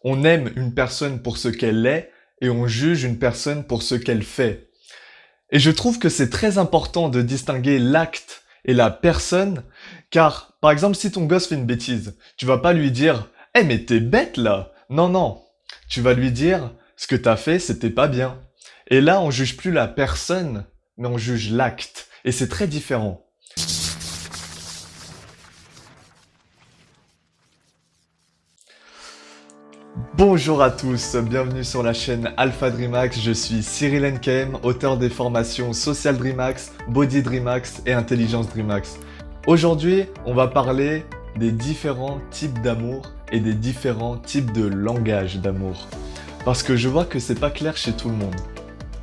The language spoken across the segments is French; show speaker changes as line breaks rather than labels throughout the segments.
On aime une personne pour ce qu'elle est et on juge une personne pour ce qu'elle fait. Et je trouve que c'est très important de distinguer l'acte et la personne, car par exemple si ton gosse fait une bêtise, tu vas pas lui dire « mais t'es bête là !» Non, non. Tu vas lui dire « Ce que t'as fait, c'était pas bien. » Et là, on juge plus la personne, mais on juge l'acte. Et c'est très différent. Bonjour à tous, bienvenue sur la chaîne Alpha DreamHacks, je suis Cyril NKM, auteur des formations Social DreamHacks, Body DreamHacks et Intelligence DreamHacks. Aujourd'hui, on va parler des différents types d'amour et des différents types de langage d'amour. Parce que je vois que c'est pas clair chez tout le monde.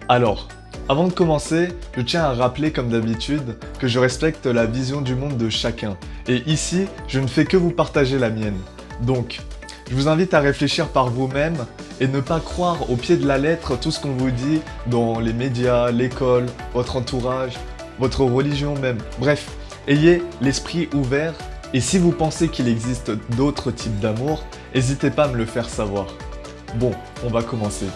Alors, avant de commencer, je tiens à rappeler comme d'habitude que je respecte la vision du monde de chacun. Et ici, je ne fais que vous partager la mienne. Donc, je vous invite à réfléchir par vous-même et ne pas croire au pied de la lettre tout ce qu'on vous dit dans les médias, l'école, votre entourage, votre religion même. Bref, ayez l'esprit ouvert et si vous pensez qu'il existe d'autres types d'amour, n'hésitez pas à me le faire savoir. Bon, on va commencer.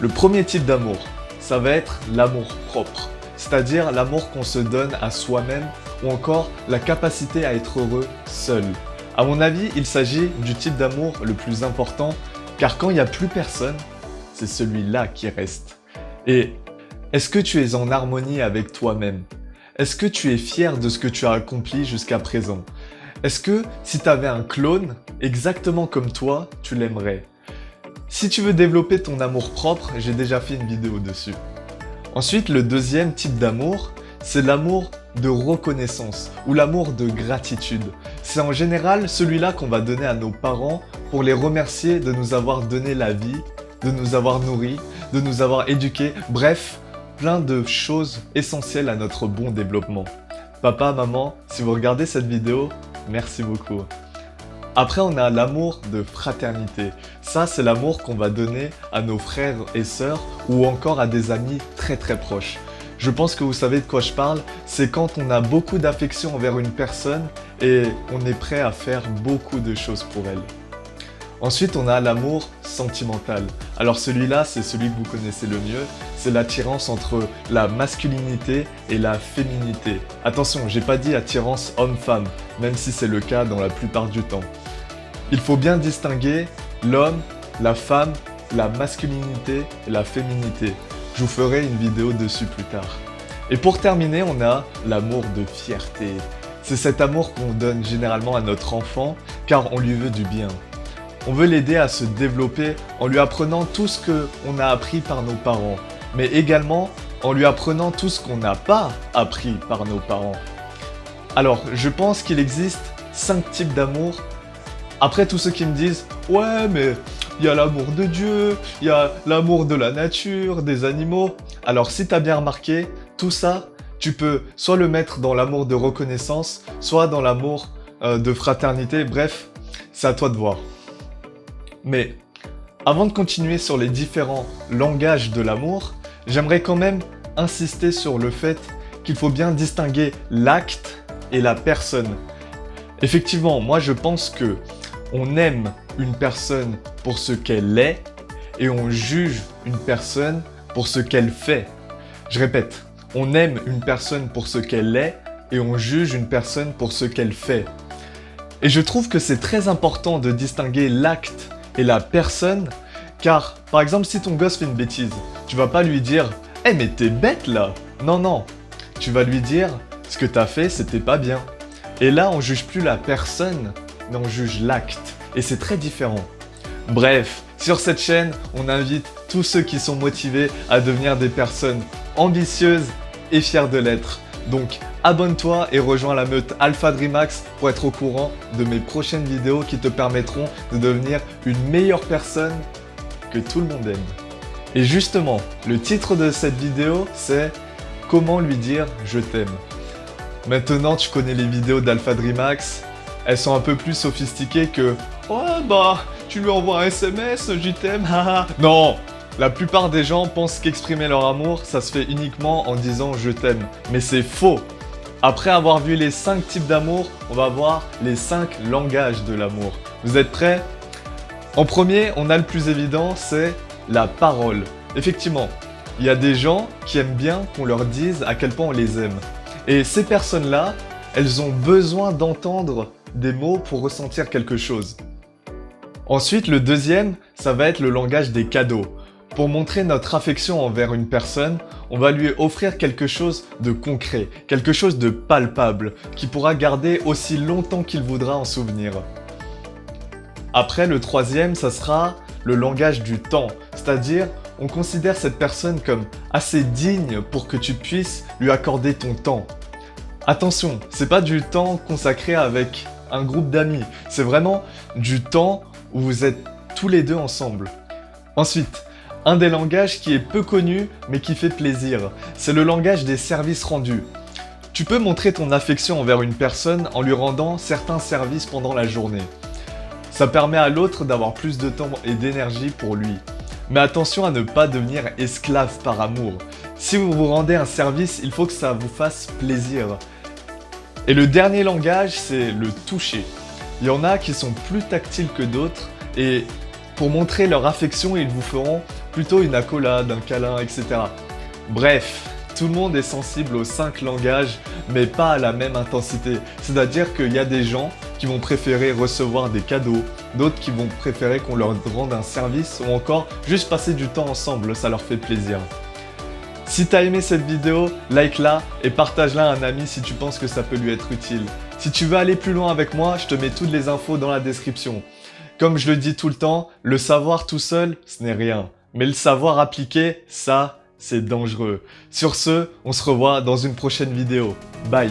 Le premier type d'amour, ça va être l'amour propre, c'est-à-dire l'amour qu'on se donne à soi-même ou encore la capacité à être heureux seul. À mon avis, il s'agit du type d'amour le plus important, car quand il n'y a plus personne, c'est celui-là qui reste. Et est-ce que tu es en harmonie avec toi-même? Est-ce que tu es fier de ce que tu as accompli jusqu'à présent? Est-ce que si tu avais un clone, exactement comme toi, tu l'aimerais? Si tu veux développer ton amour propre, j'ai déjà fait une vidéo dessus. Ensuite, le deuxième type d'amour, c'est l'amour de reconnaissance ou l'amour de gratitude. C'est en général celui-là qu'on va donner à nos parents pour les remercier de nous avoir donné la vie, de nous avoir nourris, de nous avoir éduqués, bref, plein de choses essentielles à notre bon développement. Papa, maman, si vous regardez cette vidéo, merci beaucoup. Après, on a l'amour de fraternité. Ça, c'est l'amour qu'on va donner à nos frères et sœurs ou encore à des amis très très proches. Je pense que vous savez de quoi je parle, c'est quand on a beaucoup d'affection envers une personne et on est prêt à faire beaucoup de choses pour elle. Ensuite, on a l'amour sentimental. Alors celui-là, c'est celui que vous connaissez le mieux, c'est l'attirance entre la masculinité et la féminité. Attention, j'ai pas dit attirance homme-femme, même si c'est le cas dans la plupart du temps. Il faut bien distinguer l'homme, la femme, la masculinité et la féminité. Je vous ferai une vidéo dessus plus tard. Et pour terminer, on a l'amour de fierté. C'est cet amour qu'on donne généralement à notre enfant, car on lui veut du bien. On veut l'aider à se développer en lui apprenant tout ce qu'on a appris par nos parents, mais également en lui apprenant tout ce qu'on n'a pas appris par nos parents. Alors, je pense qu'il existe 5 types d'amour. Après, tous ceux qui me disent « Ouais, mais il y a l'amour de Dieu, il y a l'amour de la nature, des animaux. » Alors, si tu as bien remarqué, tout ça, tu peux soit le mettre dans l'amour de reconnaissance, soit dans l'amour de fraternité. Bref, c'est à toi de voir. Mais avant de continuer sur les différents langages de l'amour, j'aimerais quand même insister sur le fait qu'il faut bien distinguer l'acte et la personne. Effectivement, moi je pense que on aime une personne pour ce qu'elle est et on juge une personne pour ce qu'elle fait. Je répète, on aime une personne pour ce qu'elle est et on juge une personne pour ce qu'elle fait. Et je trouve que c'est très important de distinguer l'acte et la personne, car par exemple si ton gosse fait une bêtise, tu vas pas lui dire « mais t'es bête là !» Non, non, tu vas lui dire « Ce que t'as fait, c'était pas bien. » Et là, on juge plus la personne, mais on juge l'acte. Et c'est très différent. Bref, sur cette chaîne, on invite tous ceux qui sont motivés à devenir des personnes ambitieuses et fières de l'être. Donc, abonne-toi et rejoins la meute Alpha DreamHacks pour être au courant de mes prochaines vidéos qui te permettront de devenir une meilleure personne que tout le monde aime. Et justement, le titre de cette vidéo, c'est « Comment lui dire je t'aime ». Maintenant, tu connais les vidéos d'Alpha DreamHacks. Elles sont un peu plus sophistiquées que « Ouais, bah, tu lui envoies un SMS, je t'aime, haha ». Non, la plupart des gens pensent qu'exprimer leur amour, ça se fait uniquement en disant « je t'aime ». Mais c'est faux. Après avoir vu les 5 types d'amour, on va voir les 5 langages de l'amour. Vous êtes prêts? En premier, on a le plus évident, c'est la parole. Effectivement, il y a des gens qui aiment bien qu'on leur dise à quel point on les aime. Et ces personnes-là, elles ont besoin d'entendre des mots pour ressentir quelque chose. Ensuite, le deuxième, ça va être le langage des cadeaux. Pour montrer notre affection envers une personne, on va lui offrir quelque chose de concret, quelque chose de palpable, qui pourra garder aussi longtemps qu'il voudra en souvenir. Après, le troisième, ça sera le langage du temps, c'est-à-dire on considère cette personne comme assez digne pour que tu puisses lui accorder ton temps. Attention, c'est pas du temps consacré avec un groupe d'amis, c'est vraiment du temps où vous êtes tous les deux ensemble. Ensuite, un des langages qui est peu connu mais qui fait plaisir, c'est le langage des services rendus. Tu peux montrer ton affection envers une personne en lui rendant certains services pendant la journée. Ça permet à l'autre d'avoir plus de temps et d'énergie pour lui. Mais attention à ne pas devenir esclave par amour. Si vous vous rendez un service, il faut que ça vous fasse plaisir. Et le dernier langage, c'est le toucher. Il y en a qui sont plus tactiles que d'autres et pour montrer leur affection, ils vous feront plutôt une accolade, un câlin, etc. Bref, tout le monde est sensible aux 5 langages, mais pas à la même intensité. C'est-à-dire qu'il y a des gens qui vont préférer recevoir des cadeaux, d'autres qui vont préférer qu'on leur rende un service ou encore juste passer du temps ensemble, ça leur fait plaisir. Si t'as aimé cette vidéo, like-la et partage-la à un ami si tu penses que ça peut lui être utile. Si tu veux aller plus loin avec moi, je te mets toutes les infos dans la description. Comme je le dis tout le temps, le savoir tout seul, ce n'est rien. Mais le savoir appliqué, ça, c'est dangereux. Sur ce, on se revoit dans une prochaine vidéo. Bye!